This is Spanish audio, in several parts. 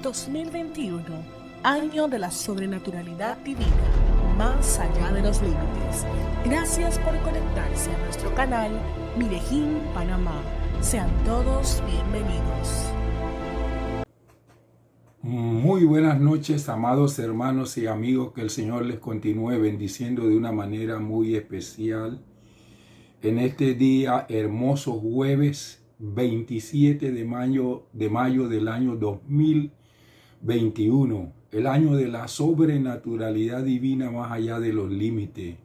2021, año de la sobrenaturalidad divina, más allá de los límites. Gracias por conectarse a nuestro canal Mirejín Panamá. Sean todos bienvenidos. Muy buenas noches, amados hermanos y amigos, que el Señor les continúe bendiciendo de una manera muy especial en este día hermoso jueves 27 de mayo del año 2021, el año de la sobrenaturalidad divina más allá de los límites.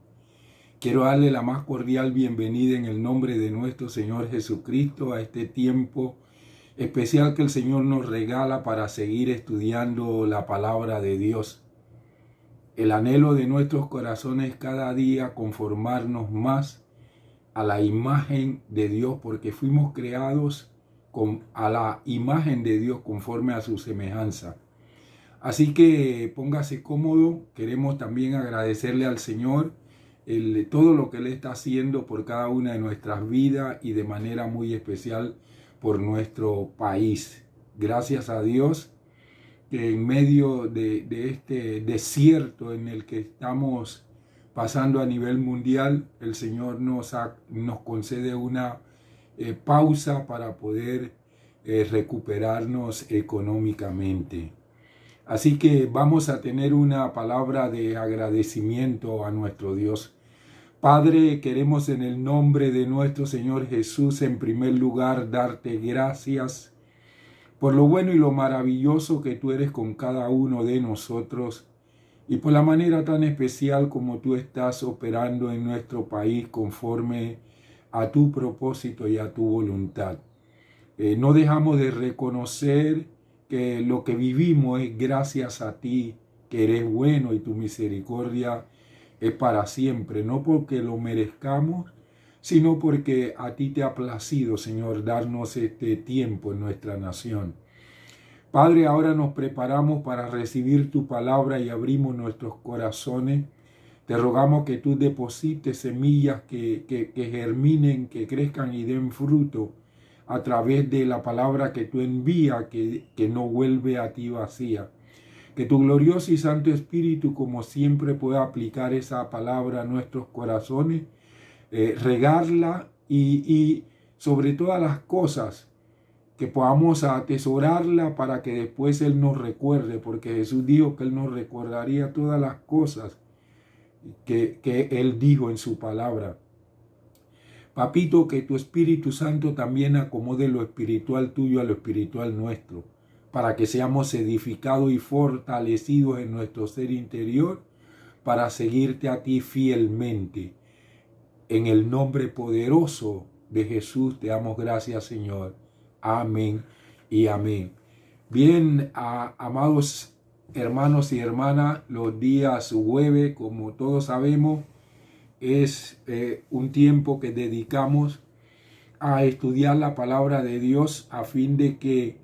Quiero darle la más cordial bienvenida en el nombre de nuestro Señor Jesucristo a este tiempo especial que el Señor nos regala para seguir estudiando la palabra de Dios. El anhelo de nuestros corazones cada día conformarnos más a la imagen de Dios, porque fuimos creados a la imagen de Dios conforme a su semejanza. Así que póngase cómodo. Queremos también agradecerle al Señor todo lo que Él está haciendo por cada una de nuestras vidas y de manera muy especial por nuestro país. Gracias a Dios que en medio de este desierto en el que estamos pasando a nivel mundial, el Señor nos concede una pausa para poder recuperarnos económicamente. Así que vamos a tener una palabra de agradecimiento a nuestro Dios. Padre, queremos en el nombre de nuestro Señor Jesús, en primer lugar, darte gracias por lo bueno y lo maravilloso que tú eres con cada uno de nosotros y por la manera tan especial como tú estás operando en nuestro país conforme a tu propósito y a tu voluntad. No dejamos de reconocer que lo que vivimos es gracias a ti, que eres bueno y tu misericordia es para siempre, no porque lo merezcamos, sino porque a ti te ha placido, Señor, darnos este tiempo en nuestra nación. Padre, ahora nos preparamos para recibir tu palabra y abrimos nuestros corazones. Te rogamos que tú deposites semillas que germinen, que crezcan y den fruto a través de la palabra que tú envías, que no vuelve a ti vacía. Que tu glorioso y santo Espíritu, como siempre, pueda aplicar esa palabra a nuestros corazones, regarla y sobre todas las cosas, que podamos atesorarla para que después Él nos recuerde, porque Jesús dijo que Él nos recordaría todas las cosas que Él dijo en su palabra. Papito, que tu Espíritu Santo también acomode lo espiritual tuyo a lo espiritual nuestro, para que seamos edificados y fortalecidos en nuestro ser interior para seguirte a ti fielmente. En el nombre poderoso de Jesús te damos gracias, Señor. Amén y amén. Bien, amados hermanos y hermanas, los días jueves, como todos sabemos, es un tiempo que dedicamos a estudiar la palabra de Dios a fin de que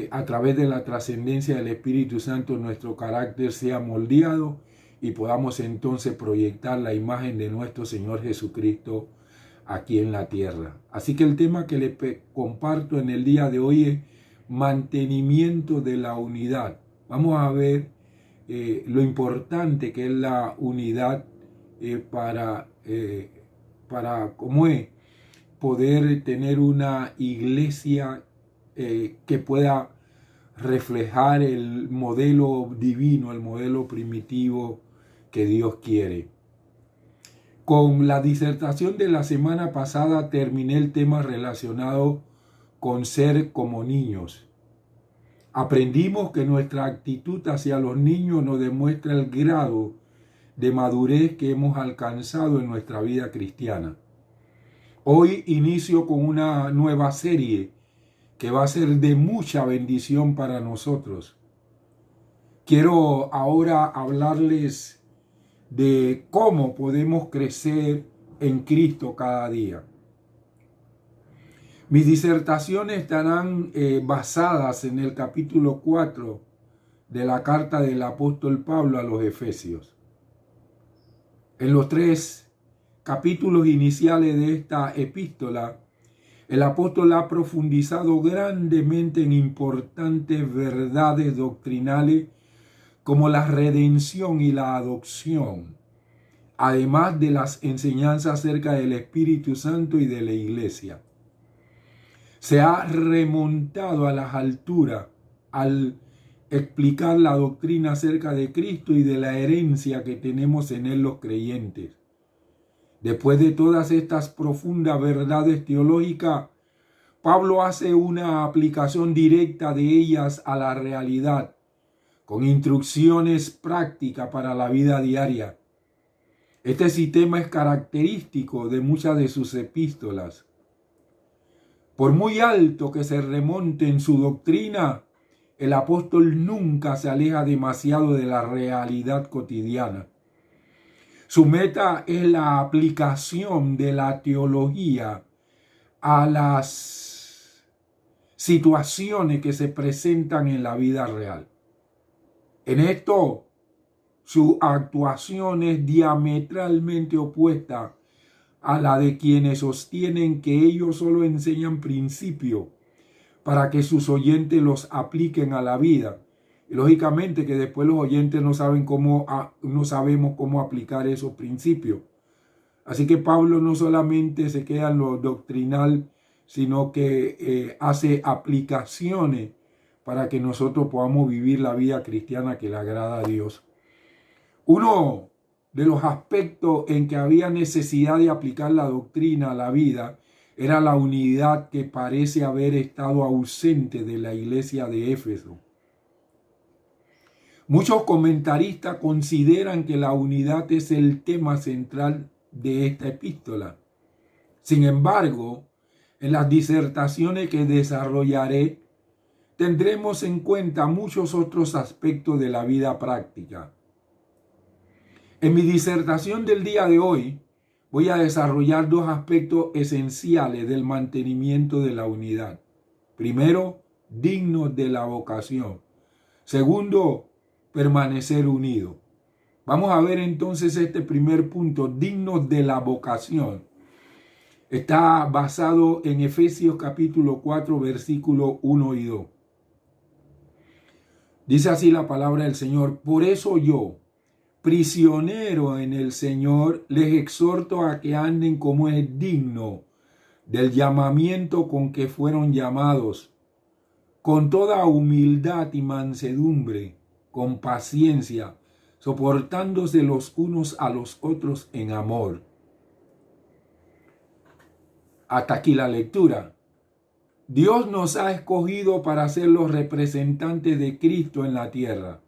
a través de la trascendencia del Espíritu Santo nuestro carácter sea moldeado y podamos entonces proyectar la imagen de nuestro Señor Jesucristo aquí en la tierra. Así que el tema que les comparto en el día de hoy es mantenimiento de la unidad. Vamos a ver lo importante que es la unidad para ¿cómo es? Poder tener una iglesia que pueda reflejar el modelo divino, el modelo primitivo que Dios quiere. Con la disertación de la semana pasada terminé el tema relacionado con ser como niños. Aprendimos que nuestra actitud hacia los niños nos demuestra el grado de madurez que hemos alcanzado en nuestra vida cristiana. Hoy inicio con una nueva serie que va a ser de mucha bendición para nosotros. Quiero ahora hablarles de cómo podemos crecer en Cristo cada día. Mis disertaciones estarán basadas en el capítulo 4 de la carta del apóstol Pablo a los Efesios. En los 3 capítulos iniciales de esta epístola el apóstol ha profundizado grandemente en importantes verdades doctrinales como la redención y la adopción, además de las enseñanzas acerca del Espíritu Santo y de la Iglesia. Se ha remontado a las alturas al explicar la doctrina acerca de Cristo y de la herencia que tenemos en Él los creyentes. Después de todas estas profundas verdades teológicas, Pablo hace una aplicación directa de ellas a la realidad, con instrucciones prácticas para la vida diaria. Este sistema es característico de muchas de sus epístolas. Por muy alto que se remonte en su doctrina, el apóstol nunca se aleja demasiado de la realidad cotidiana. Su meta es la aplicación de la teología a las situaciones que se presentan en la vida real. En esto, su actuación es diametralmente opuesta a la de quienes sostienen que ellos solo enseñan principios para que sus oyentes los apliquen a la vida. Y lógicamente que después los oyentes no sabemos cómo aplicar esos principios. Así que Pablo no solamente se queda en lo doctrinal, sino que hace aplicaciones para que nosotros podamos vivir la vida cristiana que le agrada a Dios. Uno de los aspectos en que había necesidad de aplicar la doctrina a la vida era la unidad que parece haber estado ausente de la iglesia de Éfeso. Muchos comentaristas consideran que la unidad es el tema central de esta epístola. Sin embargo, en las disertaciones que desarrollaré, tendremos en cuenta muchos otros aspectos de la vida práctica. En mi disertación del día de hoy, voy a desarrollar dos aspectos esenciales del mantenimiento de la unidad. Primero, dignos de la vocación. Segundo, permanecer unidos. Vamos a ver entonces este primer punto, dignos de la vocación. Está basado en Efesios capítulo 4, versículos 1 y 2. Dice así la palabra del Señor: por eso yo, prisionero en el Señor, les exhorto a que anden como es digno del llamamiento con que fueron llamados, con toda humildad y mansedumbre, con paciencia, soportándose los unos a los otros en amor. Hasta aquí la lectura. Dios nos ha escogido para ser los representantes de Cristo en la tierra.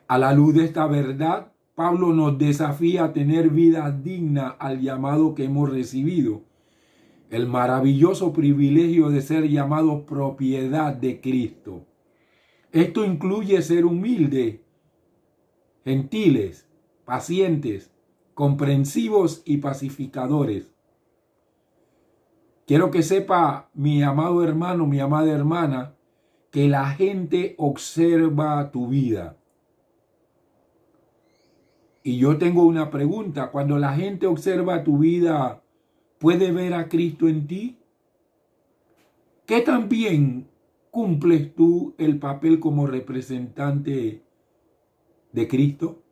A la luz de esta verdad, Pablo nos desafía a tener vida digna al llamado que hemos recibido. El maravilloso privilegio de ser llamados propiedad de Cristo. Esto incluye ser humildes, gentiles, pacientes, comprensivos y pacificadores. Quiero que sepa, mi amado hermano, mi amada hermana, que la gente observa tu vida. Y yo tengo una pregunta. Cuando la gente observa tu vida, ¿puede ver a Cristo en ti? ¿Qué tan bien cumples tú el papel como representante de Cristo?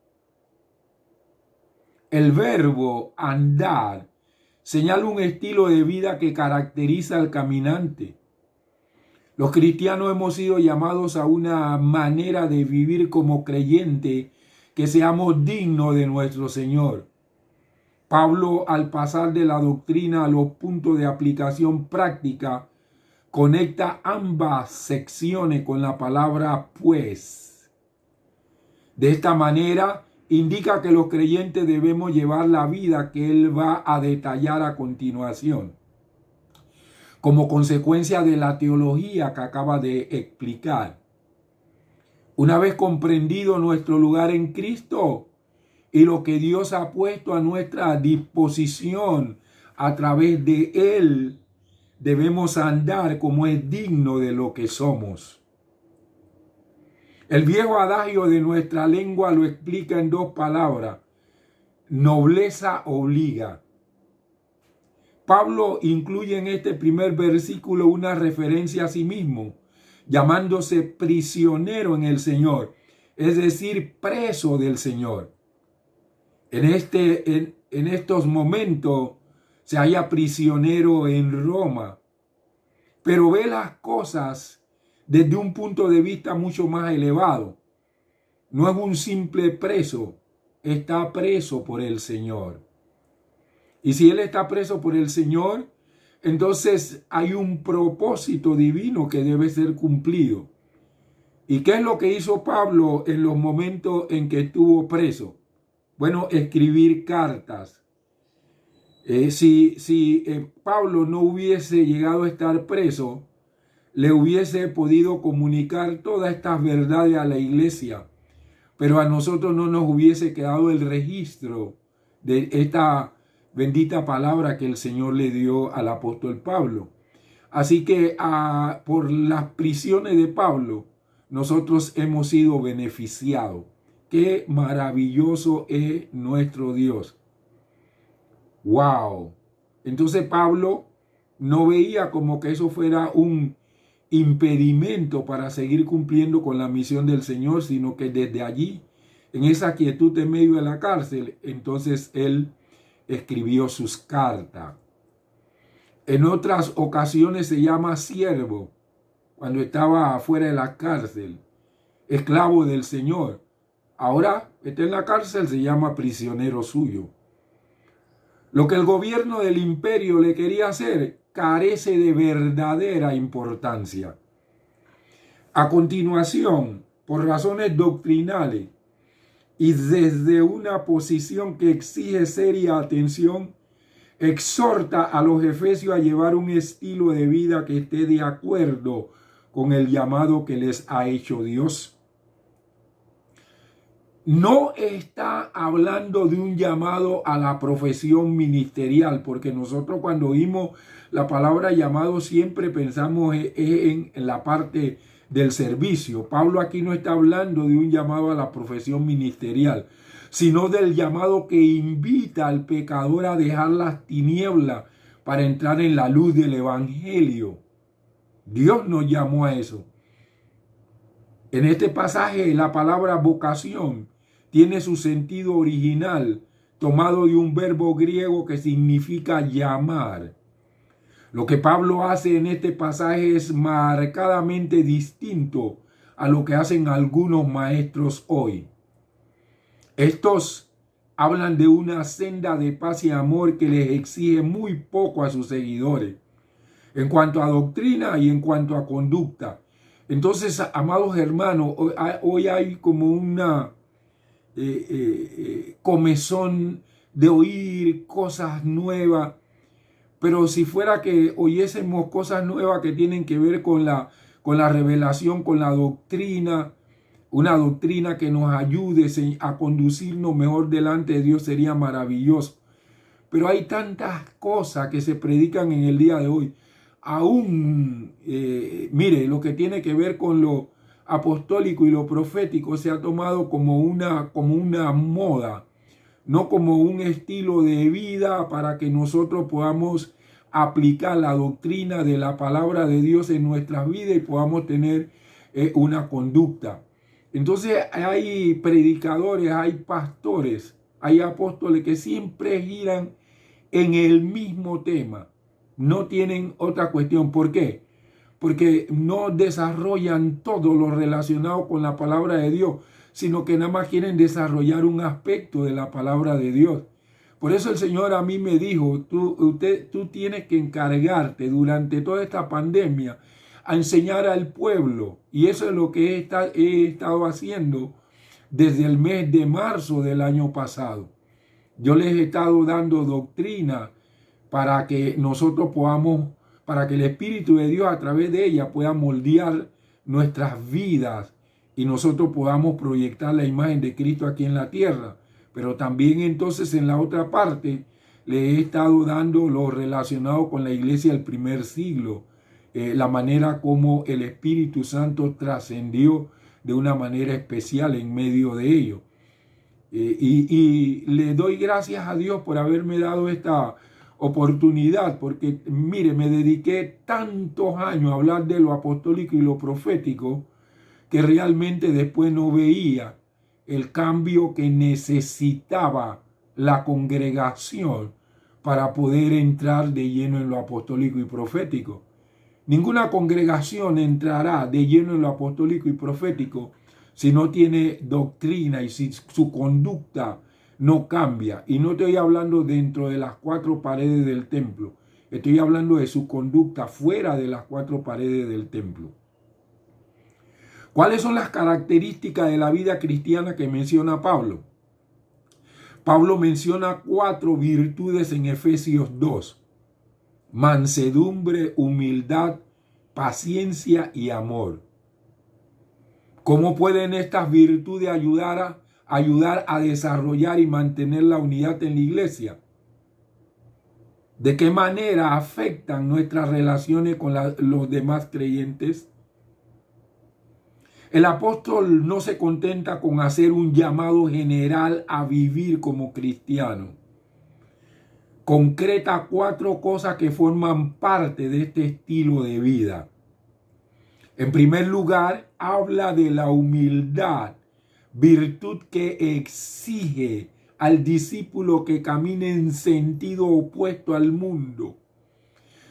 El verbo andar señala un estilo de vida que caracteriza al caminante. Los cristianos hemos sido llamados a una manera de vivir como creyente que seamos dignos de nuestro Señor. Pablo, al pasar de la doctrina a los puntos de aplicación práctica, conecta ambas secciones con la palabra pues. De esta manera, indica que los creyentes debemos llevar la vida que él va a detallar a continuación. Como consecuencia de la teología que acaba de explicar. Una vez comprendido nuestro lugar en Cristo y lo que Dios ha puesto a nuestra disposición a través de Él, debemos andar como es digno de lo que somos. El viejo adagio de nuestra lengua lo explica en dos palabras: nobleza obliga. Pablo incluye en este primer versículo una referencia a sí mismo, llamándose prisionero en el Señor, es decir, preso del Señor. En estos momentos se halla prisionero en Roma, pero ve las cosas desde un punto de vista mucho más elevado. No es un simple preso, está preso por el Señor. Y si él está preso por el Señor, entonces hay un propósito divino que debe ser cumplido. ¿Y qué es lo que hizo Pablo en los momentos en que estuvo preso? Bueno, escribir cartas. Si Pablo no hubiese llegado a estar preso, le hubiese podido comunicar todas estas verdades a la iglesia, pero a nosotros no nos hubiese quedado el registro de esta bendita palabra que el Señor le dio al apóstol Pablo. Así que por las prisiones de Pablo, nosotros hemos sido beneficiados. Qué maravilloso es nuestro Dios. ¡Wow! Entonces Pablo no veía como que eso fuera un impedimento para seguir cumpliendo con la misión del Señor, sino que desde allí, en esa quietud en medio de la cárcel, entonces él escribió sus cartas. En otras ocasiones se llama siervo, cuando estaba afuera de la cárcel, esclavo del Señor. Ahora está en la cárcel, se llama prisionero suyo. Lo que el gobierno del imperio le quería hacer carece de verdadera importancia. A continuación, por razones doctrinales y desde una posición que exige seria atención, exhorta a los efesios a llevar un estilo de vida que esté de acuerdo con el llamado que les ha hecho Dios. No está hablando de un llamado a la profesión ministerial, porque nosotros cuando oímos la palabra llamado siempre pensamos en la parte del servicio. Pablo aquí no está hablando de un llamado a la profesión ministerial, sino del llamado que invita al pecador a dejar las tinieblas para entrar en la luz del evangelio. Dios nos llamó a eso. En este pasaje la palabra vocación tiene su sentido original tomado de un verbo griego que significa llamar. Lo que Pablo hace en este pasaje es marcadamente distinto a lo que hacen algunos maestros hoy. Estos hablan de una senda de paz y amor que les exige muy poco a sus seguidores, en cuanto a doctrina y en cuanto a conducta. Entonces, amados hermanos, hoy hay como una comezón de oír cosas nuevas, pero si fuera que oyésemos cosas nuevas que tienen que ver con la revelación, con la doctrina, una doctrina que nos ayude a conducirnos mejor delante de Dios, sería maravilloso. Pero hay tantas cosas que se predican en el día de hoy. Aún, mire, lo que tiene que ver con lo apostólico y lo profético se ha tomado como una moda, no como un estilo de vida para que nosotros podamos aplicar la doctrina de la palabra de Dios en nuestras vidas y podamos tener una conducta. Entonces hay predicadores, hay pastores, hay apóstoles que siempre giran en el mismo tema. No tienen otra cuestión. ¿Por qué? Porque no desarrollan todo lo relacionado con la palabra de Dios, sino que nada más quieren desarrollar un aspecto de la palabra de Dios. Por eso el Señor a mí me dijo, tú tienes que encargarte durante toda esta pandemia a enseñar al pueblo. Y eso es lo que he estado haciendo desde el mes de marzo del año pasado. Yo les he estado dando doctrina para que nosotros podamos, para que el Espíritu de Dios a través de ella pueda moldear nuestras vidas y nosotros podamos proyectar la imagen de Cristo aquí en la tierra. Pero también entonces en la otra parte le he estado dando lo relacionado con la iglesia del primer siglo, la manera como el Espíritu Santo trascendió de una manera especial en medio de ello. Y le doy gracias a Dios por haberme dado esta oportunidad, porque mire, me dediqué tantos años a hablar de lo apostólico y lo profético, que realmente después no veía el cambio que necesitaba la congregación para poder entrar de lleno en lo apostólico y profético. Ninguna congregación entrará de lleno en lo apostólico y profético si no tiene doctrina y si su conducta no cambia. Y no estoy hablando dentro de las cuatro paredes del templo. Estoy hablando de su conducta fuera de las cuatro paredes del templo. ¿Cuáles son las características de la vida cristiana que menciona Pablo? Pablo menciona 4 virtudes en Efesios 2. Mansedumbre, humildad, paciencia y amor. ¿Cómo pueden estas virtudes ayudar a desarrollar y mantener la unidad en la iglesia? ¿De qué manera afectan nuestras relaciones con los demás creyentes? El apóstol no se contenta con hacer un llamado general a vivir como cristiano. Concreta 4 cosas que forman parte de este estilo de vida. En primer lugar, habla de la humildad, virtud que exige al discípulo que camine en sentido opuesto al mundo.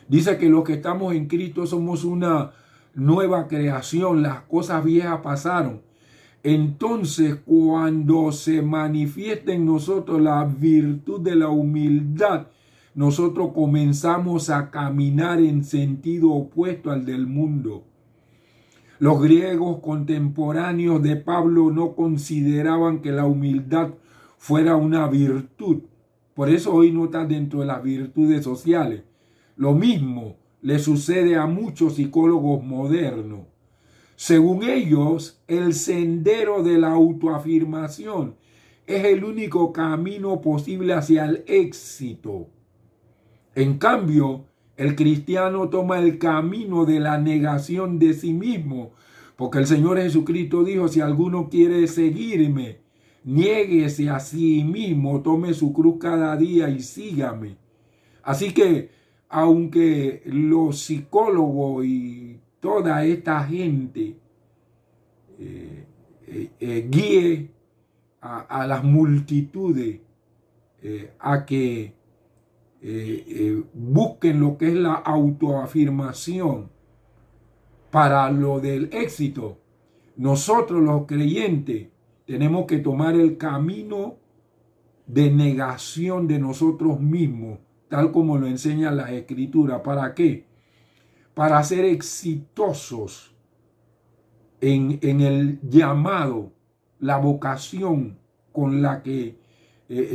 Dice que los que estamos en Cristo somos una nueva creación, las cosas viejas pasaron. Entonces, cuando se manifiesta en nosotros la virtud de la humildad, nosotros comenzamos a caminar en sentido opuesto al del mundo. Los griegos contemporáneos de Pablo no consideraban que la humildad fuera una virtud. Por eso hoy no está dentro de las virtudes sociales. Lo mismo le sucede a muchos psicólogos modernos. Según ellos, el sendero de la autoafirmación es el único camino posible hacia el éxito. En cambio, el cristiano toma el camino de la negación de sí mismo, porque el Señor Jesucristo dijo, si alguno quiere seguirme, niéguese a sí mismo, tome su cruz cada día y sígame. Así que, aunque los psicólogos y toda esta gente guíe a las multitudes a que busquen lo que es la autoafirmación para lo del éxito, nosotros los creyentes tenemos que tomar el camino de negación de nosotros mismos, tal como lo enseña la Escritura. ¿Para qué? Para ser exitosos en el llamado, la vocación con la que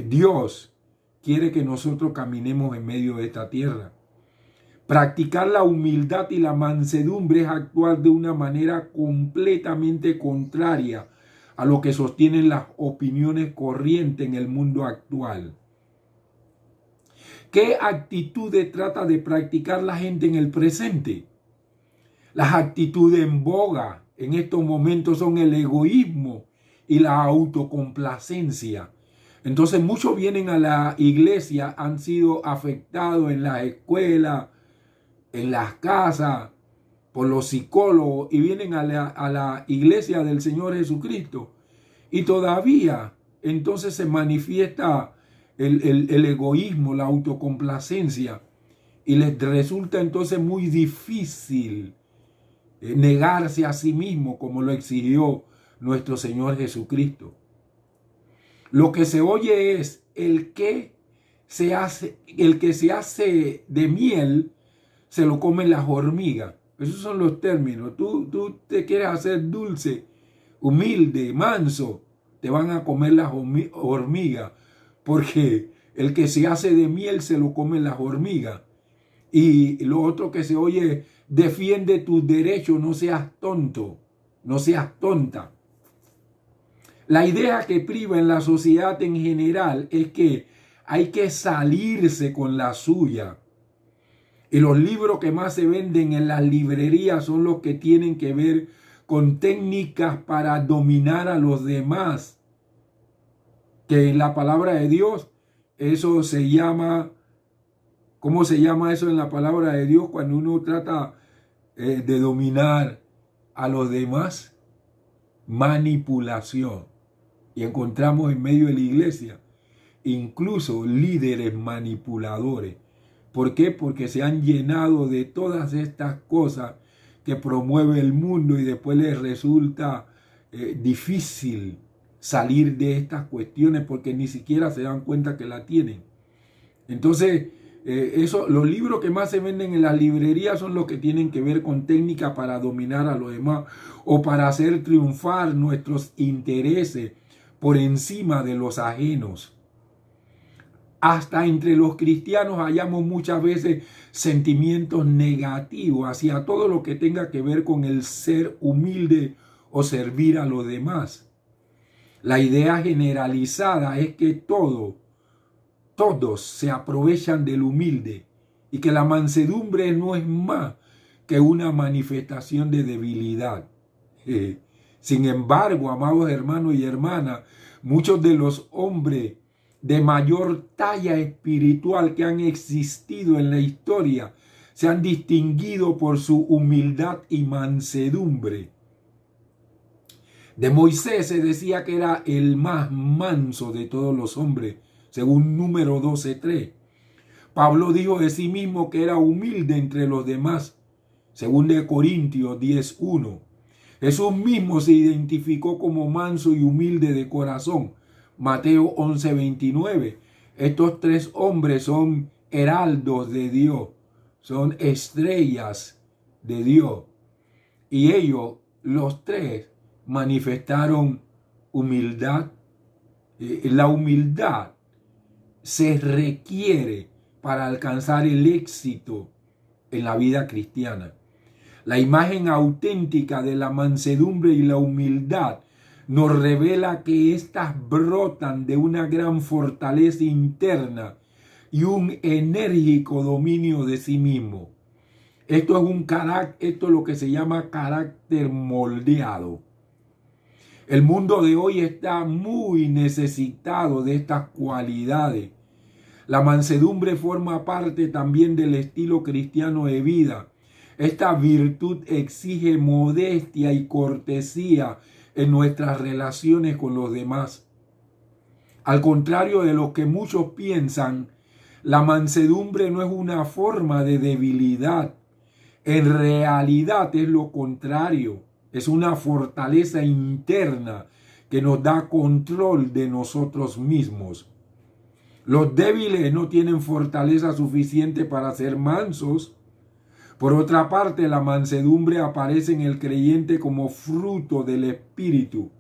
Dios quiere que nosotros caminemos en medio de esta tierra. Practicar la humildad y la mansedumbre es actuar de una manera completamente contraria a lo que sostienen las opiniones corrientes en el mundo actual. ¿Qué actitudes trata de practicar la gente en el presente? Las actitudes en boga en estos momentos son el egoísmo y la autocomplacencia. Entonces muchos vienen a la iglesia, han sido afectados en la escuela, en las casas, por los psicólogos, y vienen a la iglesia del Señor Jesucristo. Y todavía entonces se manifiesta el egoísmo, la autocomplacencia, y les resulta entonces muy difícil negarse a sí mismo como lo exigió nuestro Señor Jesucristo. Lo que se oye es el que se hace de miel se lo comen las hormigas. Esos son los términos. Tú te quieres hacer dulce, humilde, manso, te van a comer las hormigas, porque el que se hace de miel se lo comen las hormigas. Y lo otro que se oye, defiende tus derechos, no seas tonto, no seas tonta. La idea que priva en la sociedad en general es que hay que salirse con la suya. Y los libros que más se venden en las librerías son los que tienen que ver con técnicas para dominar a los demás. Que en la palabra de Dios eso se llama ¿Cómo se llama eso en la palabra de Dios cuando uno trata de dominar a los demás? Manipulación. Y encontramos en medio de la iglesia incluso líderes manipuladores. ¿Por qué? Porque se han llenado de todas estas cosas que promueve el mundo y después les resulta difícil salir de estas cuestiones porque ni siquiera se dan cuenta que la tienen. Entonces, los libros que más se venden en las librerías son los que tienen que ver con técnica para dominar a los demás o para hacer triunfar nuestros intereses por encima de los ajenos. Hasta entre los cristianos hallamos muchas veces sentimientos negativos hacia todo lo que tenga que ver con el ser humilde o servir a los demás. La idea generalizada es que todos se aprovechan del humilde y que la mansedumbre no es más que una manifestación de debilidad. Sin embargo, amados hermanos y hermanas, muchos de los hombres de mayor talla espiritual que han existido en la historia se han distinguido por su humildad y mansedumbre. De Moisés se decía que era el más manso de todos los hombres, según Número 12:3. Pablo dijo de sí mismo que era humilde entre los demás, según de Corintios 10:1. Jesús mismo se identificó como manso y humilde de corazón, Mateo 11:29. Estos tres hombres son heraldos de Dios, son estrellas de Dios. Y ellos, los tres, manifestaron humildad. La humildad se requiere para alcanzar el éxito en la vida cristiana. La imagen auténtica de la mansedumbre y la humildad nos revela que éstas brotan de una gran fortaleza interna y un enérgico dominio de sí mismo. Esto es lo que se llama carácter moldeado. El mundo de hoy está muy necesitado de estas cualidades. La mansedumbre forma parte también del estilo cristiano de vida. Esta virtud exige modestia y cortesía en nuestras relaciones con los demás. Al contrario de lo que muchos piensan, la mansedumbre no es una forma de debilidad. En realidad es lo contrario. Es una fortaleza interna que nos da control de nosotros mismos. Los débiles no tienen fortaleza suficiente para ser mansos. Por otra parte, la mansedumbre aparece en el creyente como fruto del Espíritu,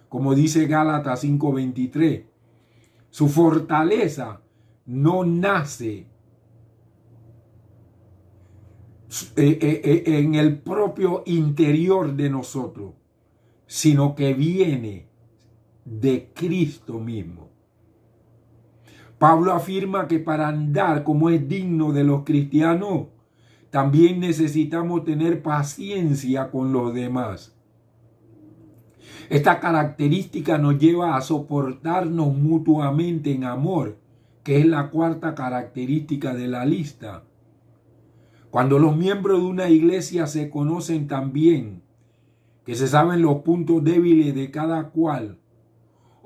como dice Gálatas 5:23. Su fortaleza no nace en el propio interior de nosotros, sino que viene de Cristo mismo. Pablo afirma que para andar como es digno de los cristianos, también necesitamos tener paciencia con los demás. Esta característica nos lleva a soportarnos mutuamente en amor, que es la cuarta característica de la lista. Cuando los miembros de una iglesia se conocen tan bien, que se saben los puntos débiles de cada cual,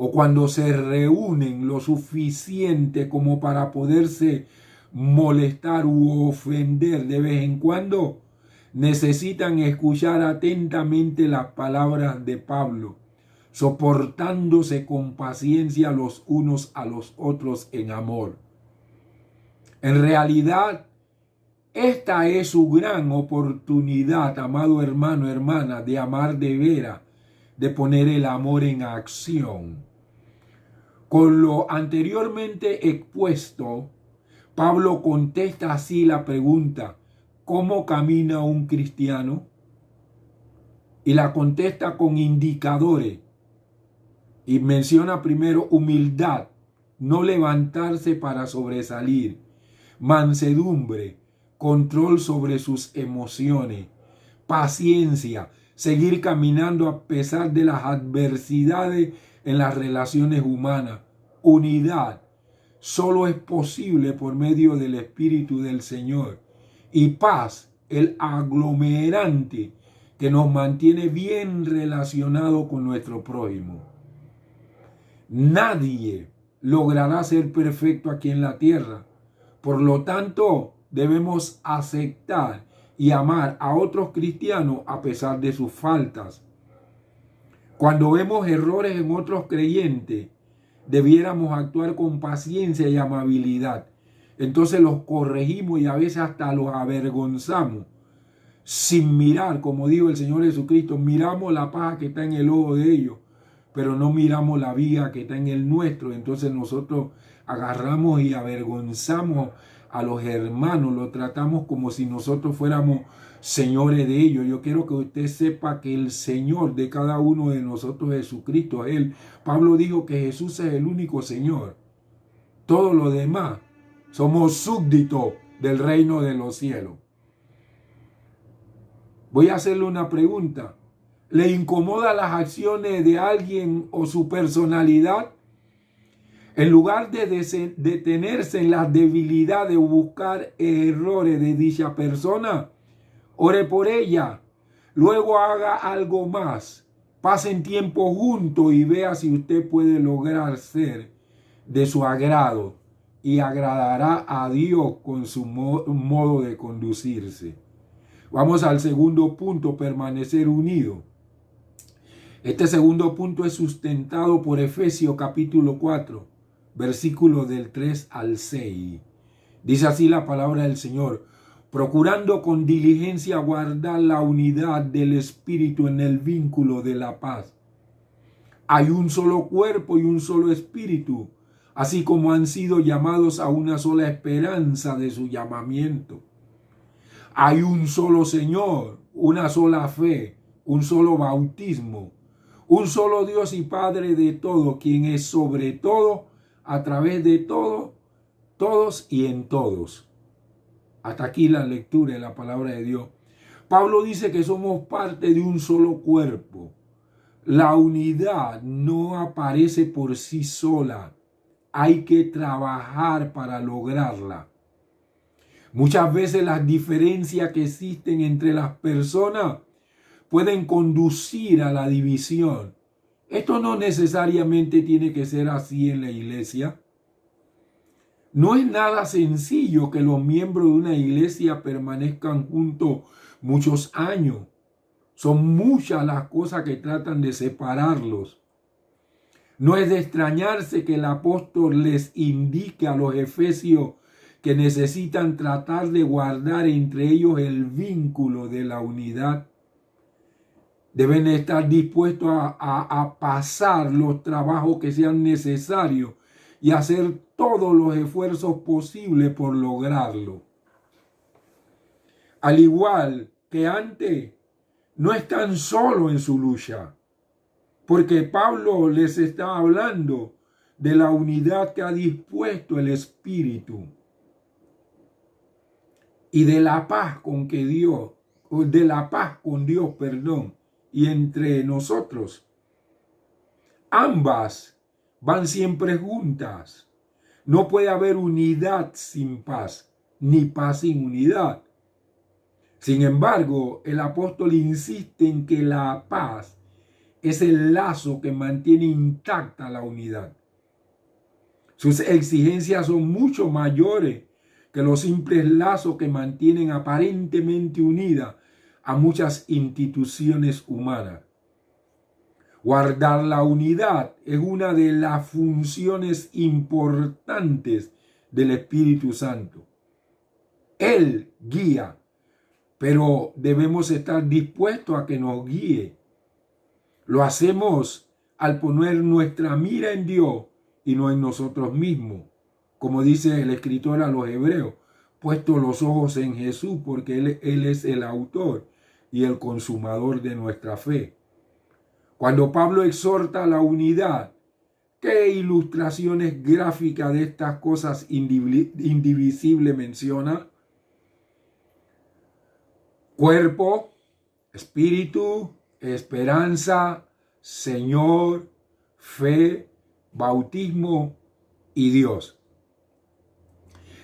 o cuando se reúnen lo suficiente como para poderse molestar u ofender de vez en cuando, necesitan escuchar atentamente las palabras de Pablo, soportándose con paciencia los unos a los otros en amor. En realidad, esta es su gran oportunidad, amado hermano, hermana, de amar de veras, de poner el amor en acción. Con lo anteriormente expuesto, Pablo contesta así la pregunta: ¿cómo camina un cristiano? Y la contesta con indicadores. Y menciona primero humildad, no levantarse para sobresalir; mansedumbre, control sobre sus emociones; paciencia, seguir caminando a pesar de las adversidades en las relaciones humanas; unidad, solo es posible por medio del Espíritu del Señor. Y paz, el aglomerante que nos mantiene bien relacionado con nuestro prójimo. Nadie logrará ser perfecto aquí en la tierra. Por lo tanto, debemos aceptar y amar a otros cristianos a pesar de sus faltas. Cuando vemos errores en otros creyentes, debiéramos actuar con paciencia y amabilidad. Entonces los corregimos y a veces hasta los avergonzamos. Sin mirar, como dijo el Señor Jesucristo, miramos la paja que está en el ojo de ellos, pero no miramos la viga que está en el nuestro. Entonces nosotros agarramos y avergonzamos a los hermanos, lo tratamos como si nosotros fuéramos señores de ellos. Yo quiero que usted sepa que el Señor de cada uno de nosotros, Jesucristo, es Él. Pablo dijo que Jesús es el único Señor. Todo lo demás somos súbditos del reino de los cielos. Voy a hacerle una pregunta. ¿Le incomoda las acciones de alguien o su personalidad? En lugar de detenerse en las debilidades o buscar errores de dicha persona, ore por ella. Luego haga algo más. Pasen tiempo juntos y vea si usted puede lograr ser de su agrado y agradará a Dios con su modo de conducirse. Vamos al segundo punto, permanecer unido. Este segundo punto es sustentado por Efesios capítulo 4, versículos del 3 al 6. Dice así la palabra del Señor: procurando con diligencia guardar la unidad del Espíritu en el vínculo de la paz. Hay un solo cuerpo y un solo Espíritu, así como han sido llamados a una sola esperanza de su llamamiento. Hay un solo Señor, una sola fe, un solo bautismo, un solo Dios y Padre de todo, quien es sobre todo, a través de todo, todos y en todos. Hasta aquí la lectura de la palabra de Dios. Pablo dice que somos parte de un solo cuerpo. La unidad no aparece por sí sola. Hay que trabajar para lograrla. Muchas veces las diferencias que existen entre las personas pueden conducir a la división. Esto no necesariamente tiene que ser así en la iglesia. No es nada sencillo que los miembros de una iglesia permanezcan juntos muchos años. Son muchas las cosas que tratan de separarlos. No es de extrañarse que el apóstol les indique a los efesios que necesitan tratar de guardar entre ellos el vínculo de la unidad. Deben estar dispuestos a pasar los trabajos que sean necesarios y hacer todos los esfuerzos posibles por lograrlo. Al igual que antes, no están solos en su lucha, porque Pablo les está hablando de la unidad que ha dispuesto el Espíritu y de la paz con Dios, y entre nosotros. Ambas van siempre juntas. No puede haber unidad sin paz, ni paz sin unidad. Sin embargo, el apóstol insiste en que la paz es el lazo que mantiene intacta la unidad. Sus exigencias son mucho mayores que los simples lazos que mantienen aparentemente unidas a muchas instituciones humanas. Guardar la unidad es una de las funciones importantes del Espíritu Santo. Él guía, pero debemos estar dispuestos a que nos guíe. Lo hacemos al poner nuestra mira en Dios y no en nosotros mismos. Como dice el escritor a los Hebreos, puesto los ojos en Jesús, porque Él es el autor y el consumador de nuestra fe. Cuando Pablo exhorta a la unidad, ¿qué ilustraciones gráficas de estas cosas indivisibles menciona? Cuerpo, espíritu, esperanza, Señor, fe, bautismo y Dios.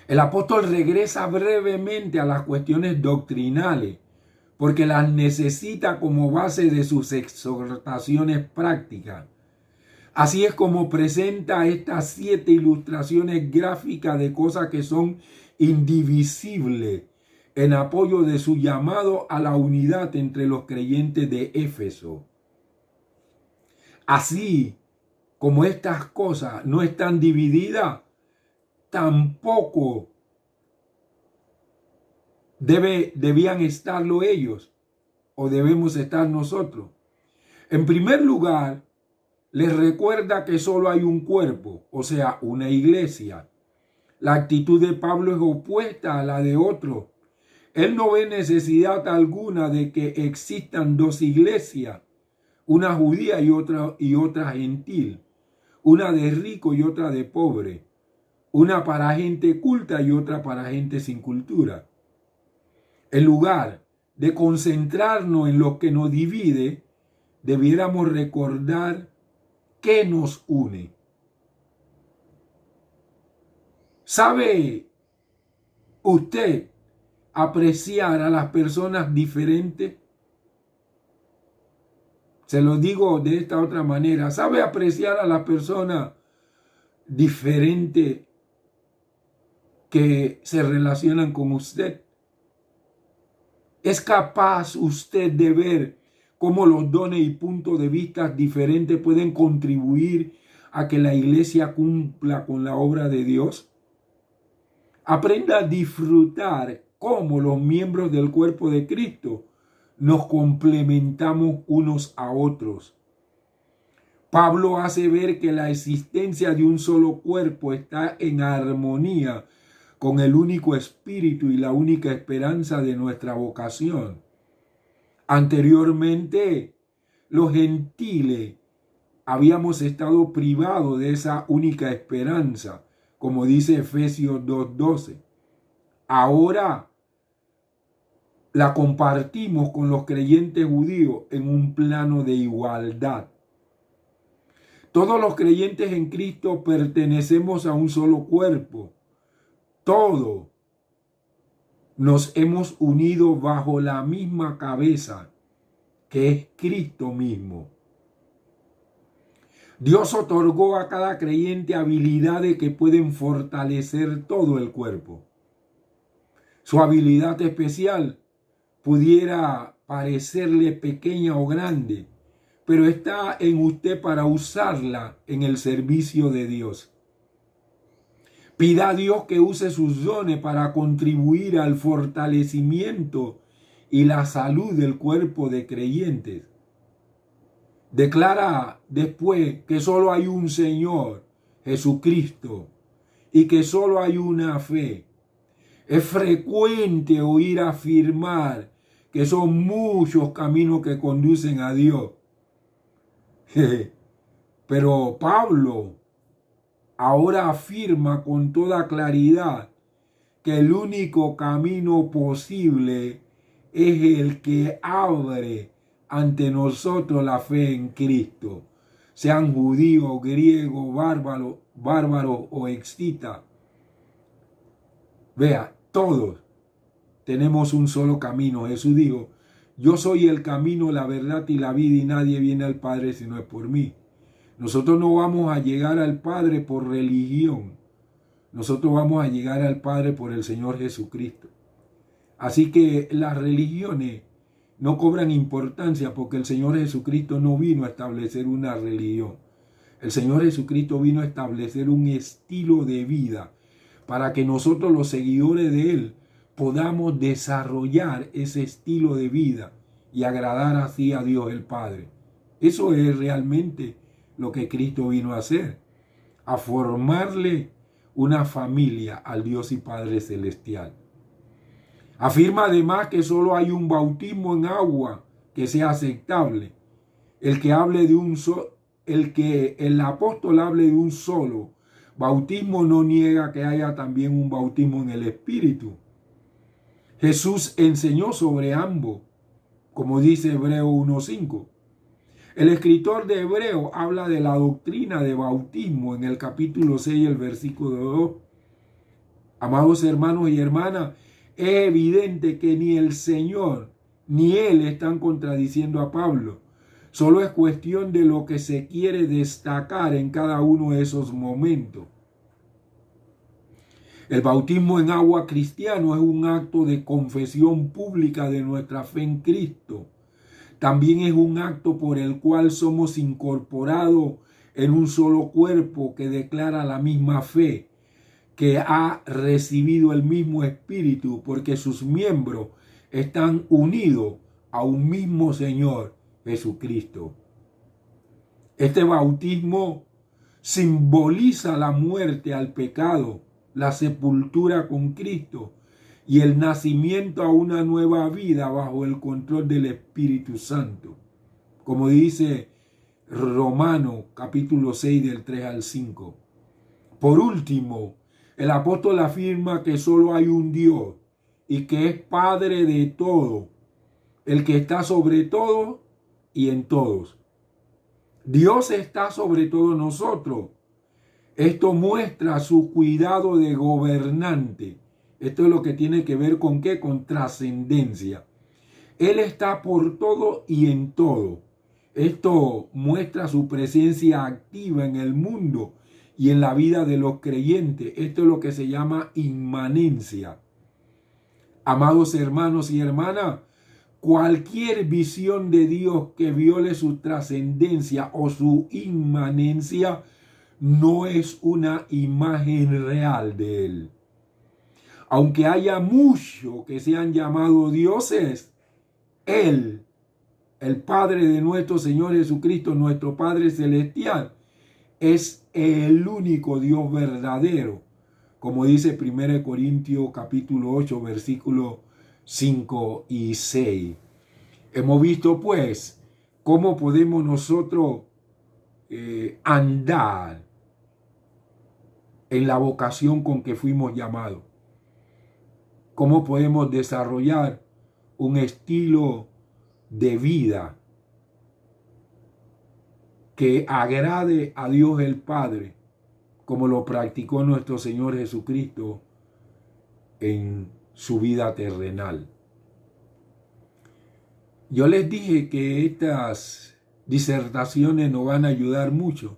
El apóstol regresa brevemente a las cuestiones doctrinales, porque las necesita como base de sus exhortaciones prácticas. Así es como presenta estas 7 ilustraciones gráficas de cosas que son indivisibles en apoyo de su llamado a la unidad entre los creyentes de Éfeso. Así como estas cosas no están divididas, tampoco debían estarlo ellos o debemos estar nosotros. En primer lugar, les recuerda que solo hay un cuerpo, o sea, una iglesia. La actitud de Pablo es opuesta a la de otro. Él no ve necesidad alguna de que existan 2 iglesias, una judía y otra gentil, una de rico y otra de pobre, una para gente culta y otra para gente sin cultura. En lugar de concentrarnos en lo que nos divide, debiéramos recordar qué nos une. ¿Sabe usted apreciar a las personas diferentes? Se lo digo de esta otra manera. ¿Sabe apreciar a las personas diferentes que se relacionan con usted? ¿Es capaz usted de ver cómo los dones y puntos de vista diferentes pueden contribuir a que la iglesia cumpla con la obra de Dios? Aprenda a disfrutar cómo los miembros del cuerpo de Cristo nos complementamos unos a otros. Pablo hace ver que la existencia de un solo cuerpo está en armonía con el único espíritu y la única esperanza de nuestra vocación. Anteriormente, los gentiles habíamos estado privados de esa única esperanza, como dice Efesios 2:12. Ahora la compartimos con los creyentes judíos en un plano de igualdad. Todos los creyentes en Cristo pertenecemos a un solo cuerpo. Todos nos hemos unido bajo la misma cabeza, que es Cristo mismo. Dios otorgó a cada creyente habilidades que pueden fortalecer todo el cuerpo. Su habilidad especial pudiera parecerle pequeña o grande, pero está en usted para usarla en el servicio de Dios. Pida a Dios que use sus dones para contribuir al fortalecimiento y la salud del cuerpo de creyentes. Declara después que solo hay un Señor, Jesucristo, y que solo hay una fe. Es frecuente oír afirmar que son muchos caminos que conducen a Dios. Pero Pablo ahora afirma con toda claridad que el único camino posible es el que abre ante nosotros la fe en Cristo, sean judíos, griegos, bárbaros o escitas. Vea, todos tenemos un solo camino. Jesús dijo: yo soy el camino, la verdad y la vida, y nadie viene al Padre si no es por mí. Nosotros no vamos a llegar al Padre por religión. Nosotros vamos a llegar al Padre por el Señor Jesucristo. Así que las religiones no cobran importancia, porque el Señor Jesucristo no vino a establecer una religión. El Señor Jesucristo vino a establecer un estilo de vida para que nosotros, los seguidores de Él, podamos desarrollar ese estilo de vida y agradar así a Dios el Padre. Eso es realmente lo que Cristo vino a hacer, a formarle una familia al Dios y Padre Celestial. Afirma además que solo hay un bautismo en agua que sea aceptable. El que el apóstol hable de un solo bautismo no niega que haya también un bautismo en el Espíritu. Jesús enseñó sobre ambos, como dice Hebreos 1:5. El escritor de Hebreos habla de la doctrina de bautismo en el capítulo 6, el versículo 2. Amados hermanos y hermanas, es evidente que ni el Señor ni Él están contradiciendo a Pablo. Solo es cuestión de lo que se quiere destacar en cada uno de esos momentos. El bautismo en agua cristiano es un acto de confesión pública de nuestra fe en Cristo. También es un acto por el cual somos incorporados en un solo cuerpo que declara la misma fe, que ha recibido el mismo Espíritu, porque sus miembros están unidos a un mismo Señor, Jesucristo. Este bautismo simboliza la muerte al pecado, la sepultura con Cristo y el nacimiento a una nueva vida bajo el control del Espíritu Santo. Como dice Romanos capítulo 6 del 3 al 5. Por último, el apóstol afirma que solo hay un Dios y que es Padre de todo, el que está sobre todo y en todos. Dios está sobre todos nosotros. Esto muestra su cuidado de gobernante. Esto es lo que tiene que ver con ¿qué? Con trascendencia. Él está por todo y en todo. Esto muestra su presencia activa en el mundo y en la vida de los creyentes. Esto es lo que se llama inmanencia. Amados hermanos y hermanas, cualquier visión de Dios que viole su trascendencia o su inmanencia no es una imagen real de Él. Aunque haya muchos que se han llamado dioses, Él, el Padre de nuestro Señor Jesucristo, nuestro Padre Celestial, es el único Dios verdadero, como dice 1 Corintios capítulo 8, versículos 5 y 6. Hemos visto pues cómo podemos nosotros andar en la vocación con que fuimos llamados. Cómo podemos desarrollar un estilo de vida que agrade a Dios el Padre, como lo practicó nuestro Señor Jesucristo en su vida terrenal. Yo les dije que estas disertaciones nos van a ayudar mucho,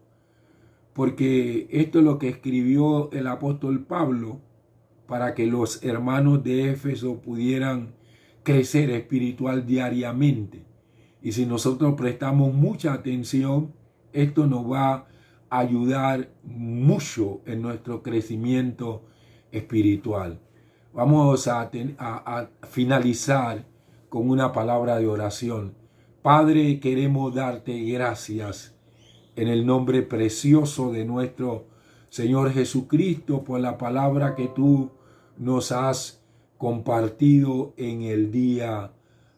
porque esto es lo que escribió el apóstol Pablo para que los hermanos de Éfeso pudieran crecer espiritual diariamente. Y si nosotros prestamos mucha atención, esto nos va a ayudar mucho en nuestro crecimiento espiritual. Vamos a finalizar con una palabra de oración. Padre, queremos darte gracias en el nombre precioso de nuestro Señor Jesucristo por la palabra que tú nos has compartido en el día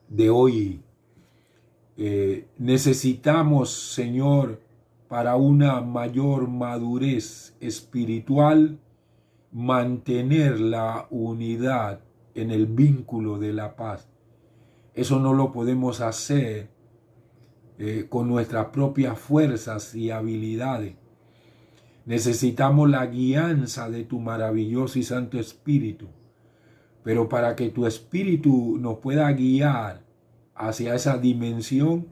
de hoy. Necesitamos, Señor, para una mayor madurez espiritual, mantener la unidad en el vínculo de la paz. Eso no lo podemos hacer con nuestras propias fuerzas y habilidades. Necesitamos la guianza de tu maravilloso y santo Espíritu. Pero para que tu Espíritu nos pueda guiar hacia esa dimensión,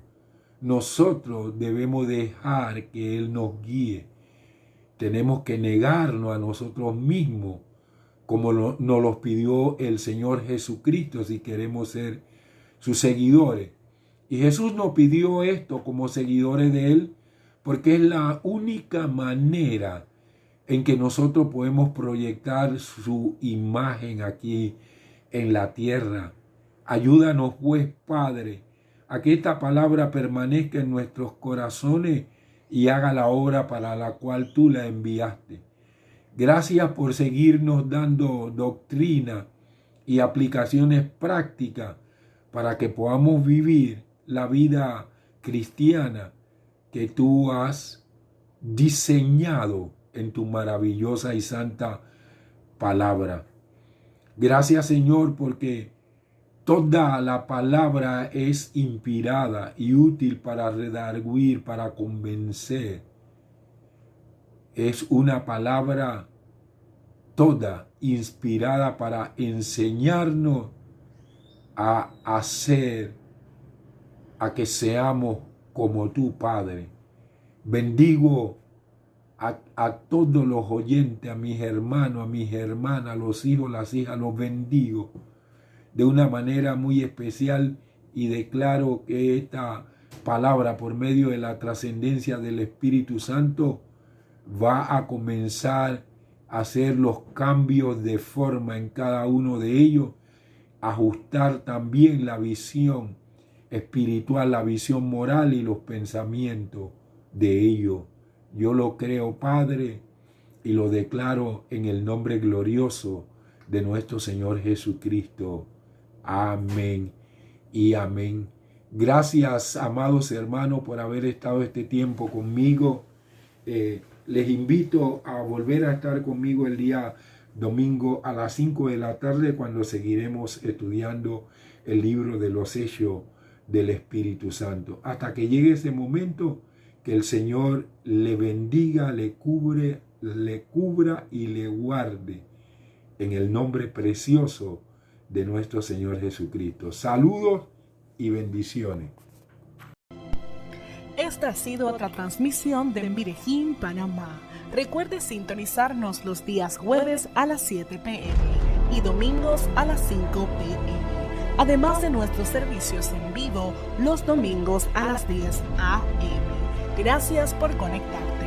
nosotros debemos dejar que Él nos guíe. Tenemos que negarnos a nosotros mismos, como nos lo pidió el Señor Jesucristo, si queremos ser sus seguidores. Y Jesús nos pidió esto como seguidores de Él, porque es la única manera en que nosotros podemos proyectar su imagen aquí en la tierra. Ayúdanos, pues, Padre, a que esta palabra permanezca en nuestros corazones y haga la obra para la cual tú la enviaste. Gracias por seguirnos dando doctrina y aplicaciones prácticas para que podamos vivir la vida cristiana que tú has diseñado en tu maravillosa y santa palabra. Gracias, Señor, porque toda la palabra es inspirada y útil para redarguir, para convencer. Es una palabra toda inspirada para enseñarnos a hacer, a que seamos como tú, Padre. Bendigo a todos los oyentes, a mis hermanos, a mis hermanas, los hijos, las hijas, los bendigo de una manera muy especial y declaro que esta palabra, por medio de la trascendencia del Espíritu Santo, va a comenzar a hacer los cambios de forma en cada uno de ellos, ajustar también la visión espiritual, la visión moral y los pensamientos de ellos. Yo lo creo, Padre, y lo declaro en el nombre glorioso de nuestro Señor Jesucristo. Amén y amén. Gracias, amados hermanos, por haber estado este tiempo conmigo. Les invito a volver a estar conmigo el día domingo a las 5 de la tarde, cuando seguiremos estudiando el libro de los Hechos del Espíritu Santo. Hasta que llegue ese momento, que el Señor le bendiga, le cubra y le guarde en el nombre precioso de nuestro Señor Jesucristo. Saludos y bendiciones. Esta ha sido otra transmisión de Medellín, Panamá. Recuerde sintonizarnos los días jueves a las 7 p.m. y domingos a las 5 p.m. Además de nuestros servicios en vivo los domingos a las 10 a.m. Gracias por conectarte.